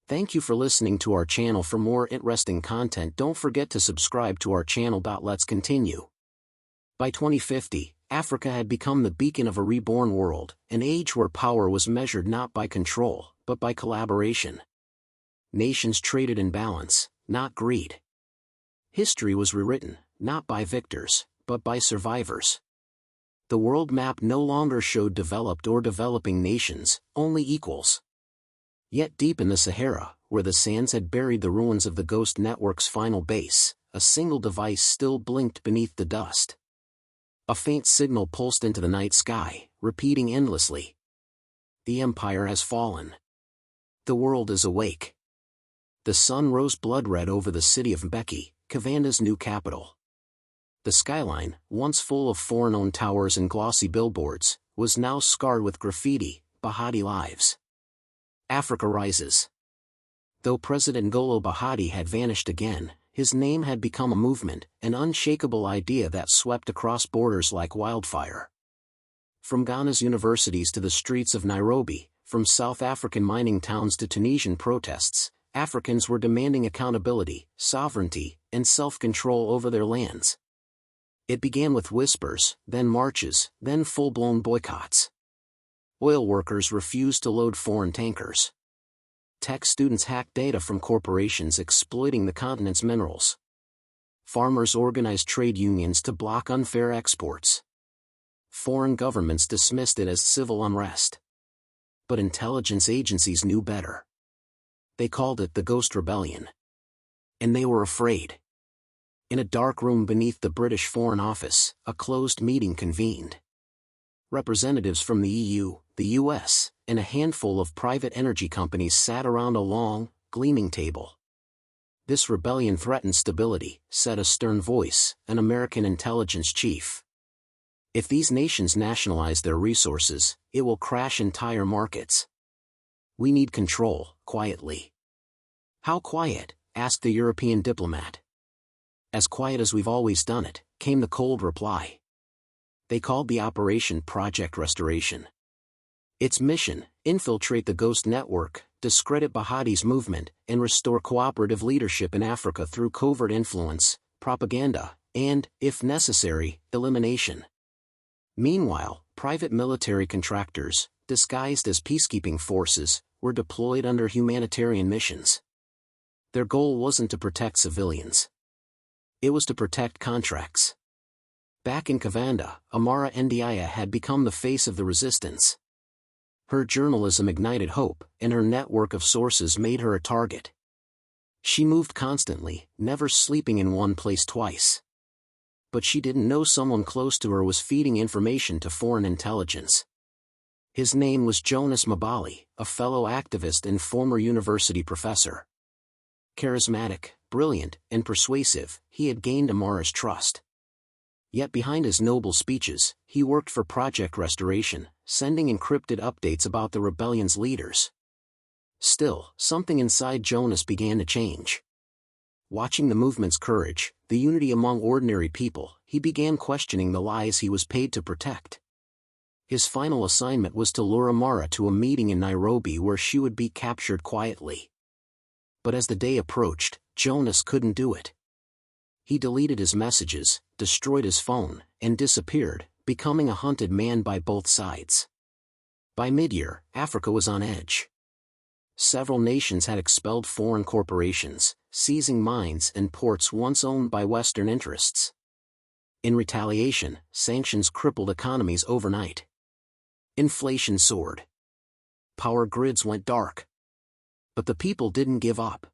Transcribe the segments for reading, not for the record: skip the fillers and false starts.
Thank you for listening to our channel. For more interesting content, don't forget to subscribe to our channel. Let's continue. By 2050, Africa had become the beacon of a reborn world, an age where power was measured not by control, but by collaboration. Nations traded in balance, not greed. History was rewritten, not by victors, but by survivors. The world map no longer showed developed or developing nations, only equals. Yet deep in the Sahara, where the sands had buried the ruins of the Ghost Network's final base, a single device still blinked beneath the dust. A faint signal pulsed into the night sky, repeating endlessly. The empire has fallen. The world is awake. The sun rose blood-red over the city of Mbeki, Kavanda's new capital. The skyline, once full of foreign-owned towers and glossy billboards, was now scarred with graffiti, Bahati lives. Africa rises. Though President Ngolo Bahati had vanished again, his name had become a movement, an unshakable idea that swept across borders like wildfire. From Ghana's universities to the streets of Nairobi, from South African mining towns to Tunisian protests, Africans were demanding accountability, sovereignty, and self-control over their lands. It began with whispers, then marches, then full-blown boycotts. Oil workers refused to load foreign tankers. Tech students hacked data from corporations exploiting the continent's minerals. Farmers organized trade unions to block unfair exports. Foreign governments dismissed it as civil unrest. But intelligence agencies knew better. They called it the Ghost Rebellion. And they were afraid. In a dark room beneath the British Foreign Office, a closed meeting convened. Representatives from the EU, the US, and a handful of private energy companies sat around a long, gleaming table. This rebellion threatened stability, said a stern voice, an American intelligence chief. If these nations nationalize their resources, it will crash entire markets. We need control, quietly. How quiet? Asked the European diplomat. As quiet as we've always done it, came the cold reply. They called the operation Project Restoration. Its mission, infiltrate the Ghost Network, discredit Bahati's movement, and restore cooperative leadership in Africa through covert influence, propaganda, and, if necessary, elimination. Meanwhile, private military contractors, disguised as peacekeeping forces, were deployed under humanitarian missions. Their goal wasn't to protect civilians. It was to protect contracts. Back in Kavanda, Amara Ndiaye had become the face of the resistance. Her journalism ignited hope, and her network of sources made her a target. She moved constantly, never sleeping in one place twice. But she didn't know someone close to her was feeding information to foreign intelligence. His name was Jonas Mabali, a fellow activist and former university professor. Charismatic, brilliant, and persuasive, he had gained Amara's trust. Yet behind his noble speeches, he worked for Project Restoration, sending encrypted updates about the rebellion's leaders. Still, something inside Jonas began to change. Watching the movement's courage, the unity among ordinary people, he began questioning the lies he was paid to protect. His final assignment was to lure Amara to a meeting in Nairobi where she would be captured quietly. But as the day approached, Jonas couldn't do it. He deleted his messages, destroyed his phone, and disappeared, becoming a hunted man by both sides. By mid-year, Africa was on edge. Several nations had expelled foreign corporations, seizing mines and ports once owned by Western interests. In retaliation, sanctions crippled economies overnight. Inflation soared. Power grids went dark. But the people didn't give up.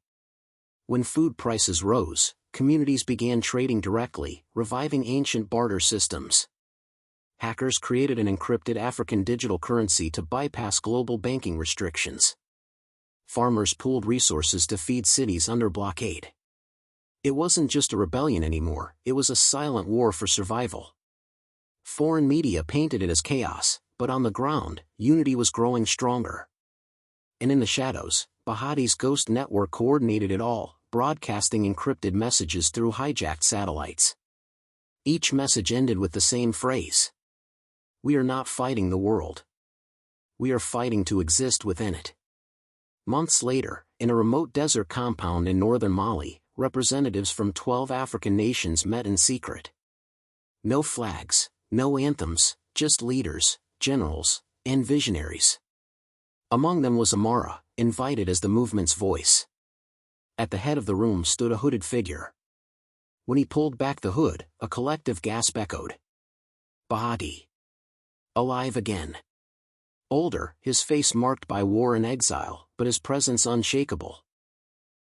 When food prices rose, communities began trading directly, reviving ancient barter systems. Hackers created an encrypted African digital currency to bypass global banking restrictions. Farmers pooled resources to feed cities under blockade. It wasn't just a rebellion anymore, it was a silent war for survival. Foreign media painted it as chaos, but on the ground, unity was growing stronger. And in the shadows, Bahati's Ghost Network coordinated it all, broadcasting encrypted messages through hijacked satellites. Each message ended with the same phrase. We are not fighting the world. We are fighting to exist within it. Months later, In a remote desert compound in northern Mali, representatives from 12 African nations met in secret. No flags, no anthems, just leaders, generals, and visionaries. Among them was Amara, invited as the movement's voice. At the head of the room stood a hooded figure. When he pulled back the hood, a collective gasp echoed. Bahati. Alive again. Older, his face marked by war and exile, but his presence unshakable.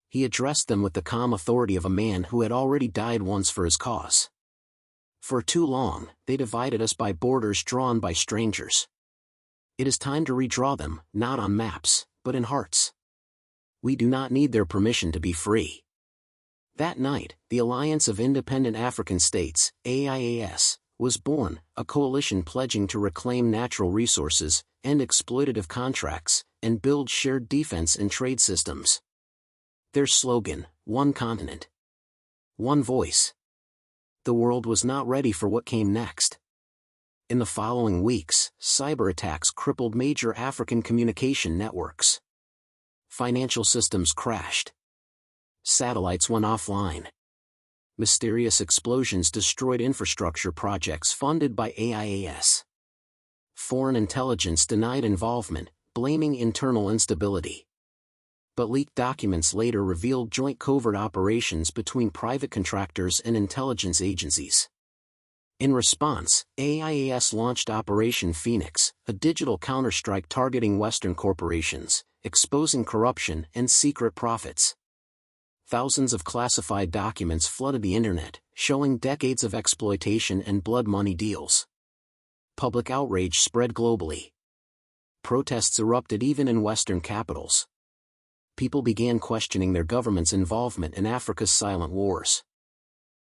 He addressed them with the calm authority of a man who had already died once for his cause. For too long, they divided us by borders drawn by strangers. It is time to redraw them, not on maps, but in hearts. We do not need their permission to be free. That night, the Alliance of Independent African States, AIAS, was born, a coalition pledging to reclaim natural resources, end exploitative contracts, and build shared defense and trade systems. Their slogan, one continent. One voice. The world was not ready for what came next. In the following weeks, cyber attacks crippled major African communication networks. Financial systems crashed. Satellites went offline. Mysterious explosions destroyed infrastructure projects funded by AIAS. Foreign intelligence denied involvement, blaming internal instability. But leaked documents later revealed joint covert operations between private contractors and intelligence agencies. In response, AIAS launched Operation Phoenix, a digital counterstrike targeting Western corporations, exposing corruption and secret profits. Thousands of classified documents flooded the internet, showing decades of exploitation and blood money deals. Public outrage spread globally. Protests erupted even in Western capitals. People began questioning their government's involvement in Africa's silent wars.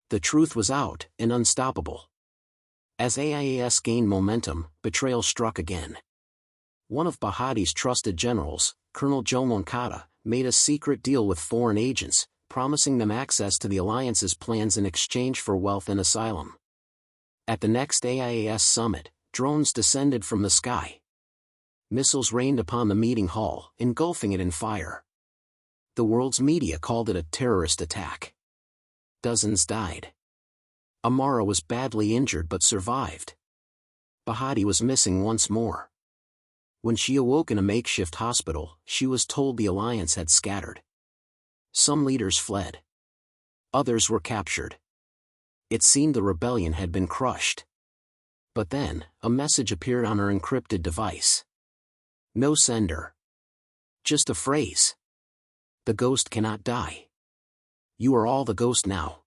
The truth was out and unstoppable. As AIAS gained momentum, betrayal struck again. One of Bahati's trusted generals, Colonel Jomo Nkata, made a secret deal with foreign agents, promising them access to the alliance's plans in exchange for wealth and asylum. At the next AIAS summit, drones descended from the sky. Missiles rained upon the meeting hall, engulfing it in fire. The world's media called it a terrorist attack. Dozens died. Amara was badly injured but survived. Bahati was missing once more. When she awoke in a makeshift hospital, she was told the alliance had scattered. Some leaders fled. Others were captured. It seemed the rebellion had been crushed. But then, a message appeared on her encrypted device. No sender. Just a phrase. The ghost cannot die. You are all the ghost now.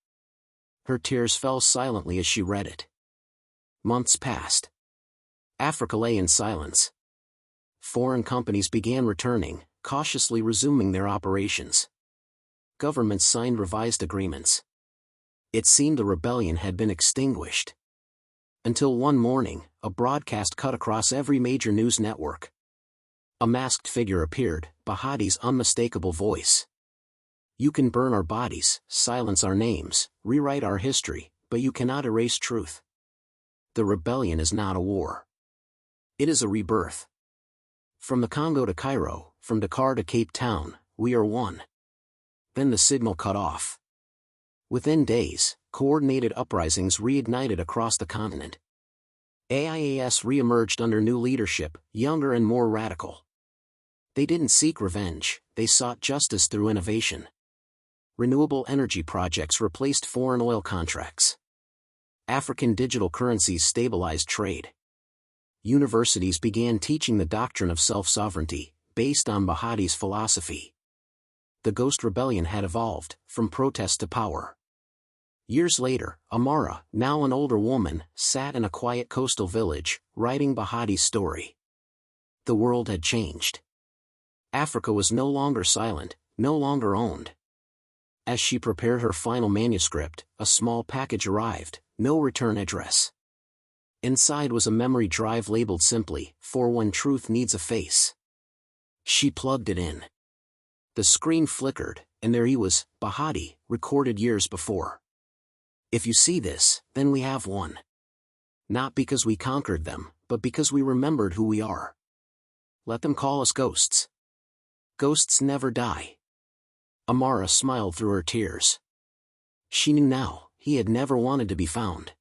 Her tears fell silently as she read it. Months passed. Africa lay in silence. Foreign companies began returning, cautiously resuming their operations. Governments signed revised agreements. It seemed the rebellion had been extinguished. Until one morning, a broadcast cut across every major news network. A masked figure appeared, Bahati's unmistakable voice. You can burn our bodies, silence our names, rewrite our history, but you cannot erase truth. The rebellion is not a war. It is a rebirth. From the Congo to Cairo, from Dakar to Cape Town, we are one. Then the signal cut off. Within days, coordinated uprisings reignited across the continent. AIAS re-emerged under new leadership, younger and more radical. They didn't seek revenge, they sought justice through innovation. Renewable energy projects replaced foreign oil contracts. African digital currencies stabilized trade. Universities began teaching the doctrine of self-sovereignty, based on Bahati's philosophy. The Ghost Rebellion had evolved, from protest to power. Years later, Amara, now an older woman, sat in a quiet coastal village, writing Bahati's story. The world had changed. Africa was no longer silent, no longer owned. As she prepared her final manuscript, a small package arrived, no return address. Inside was a memory drive labeled simply, "For when truth needs a face." She plugged it in. The screen flickered, and there he was, Bahati, recorded years before. If you see this, then we have won. Not because we conquered them, but because we remembered who we are. Let them call us ghosts. Ghosts never die. Amara smiled through her tears. She knew now, he had never wanted to be found.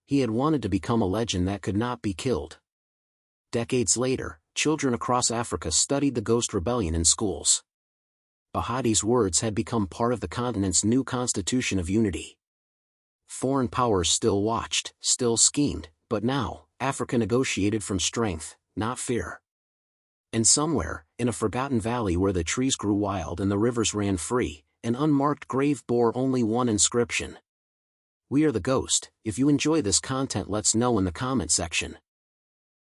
He had wanted to become a legend that could not be killed. Decades later, children across Africa studied the Ghost Rebellion in schools. Bahati's words had become part of the continent's new constitution of unity. Foreign powers still watched, still schemed, but now, Africa negotiated from strength, not fear. And somewhere, in a forgotten valley where the trees grew wild and the rivers ran free, an unmarked grave bore only one inscription. We are the Ghost. If you enjoy this content, let's know in the comment section.